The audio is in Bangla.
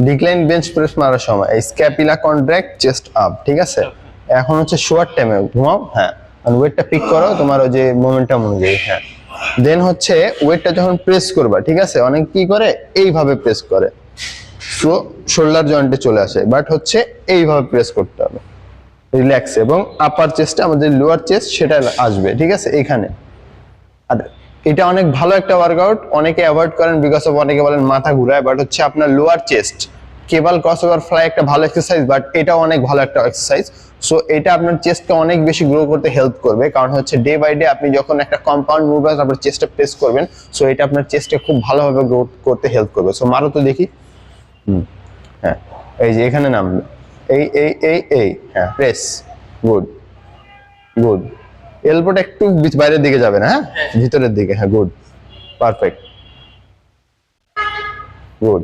ডিক্লাইন বেঞ্চ প্রেস মারার সময় এই স্ক্যাপুলা কন্ট্রাক্ট, চেস্ট আপ, ঠিক আছে। এখন হচ্ছে শোয়ার টাইমে ঘুমাও, হ্যাঁ, আর ওয়েটটা পিক করো তোমার ওই যে মোমেন্টাম অনুযায়ী, হ্যাঁ। দেন হচ্ছে ওয়েটটা যখন প্রেস করবা, ঠিক আছে, অনেক কি করে এইভাবে প্রেস করে, সো শোল্ডার জয়েন্টে চলে আসে, বাট হচ্ছে এইভাবে প্রেস করতে হবে রিল্যাক্স, এবং আপার চেস্টে আমাদের লোয়ার চেস্ট সেটা আসবে, ঠিক আছে, এখানে। আর এটা অনেক ভালো একটা ওয়ার্কআউট, অনেকে অ্যাভয়েড করেন বিকজ অফ অনেকে বলেন মাথা ঘুরায়, বাট হচ্ছে আপনার লোয়ার চেস্ট কেবল ক্রসওভার ফ্লাই একটা ভালো এক্সারসাইজ, বাট এটাও অনেক ভালো একটা এক্সারসাইজ। সো এটা আপনার চেস্টকে অনেক বেশি গ্রো করতে হেল্প করবে, কারণ হচ্ছে ডে বাই ডে আপনি যখন একটা কম্পাউন্ড মুভমেন্ট আপনার চেস্টে প্রেস করবেন, সো এটা আপনার চেস্টকে খুব ভালোভাবে গ্রো করতে হেল্প করবে। সো মারো তো দেখি। হ্যাঁ, এই যে এখানে নামবে, এই হ্যাঁ, প্রেস, গুড গুড। এলবোটা একটু বাইরের দিকে যাবে না, হ্যাঁ, ভিতরের দিকে, হ্যাঁ, গুড, পারফেক্ট, গুড।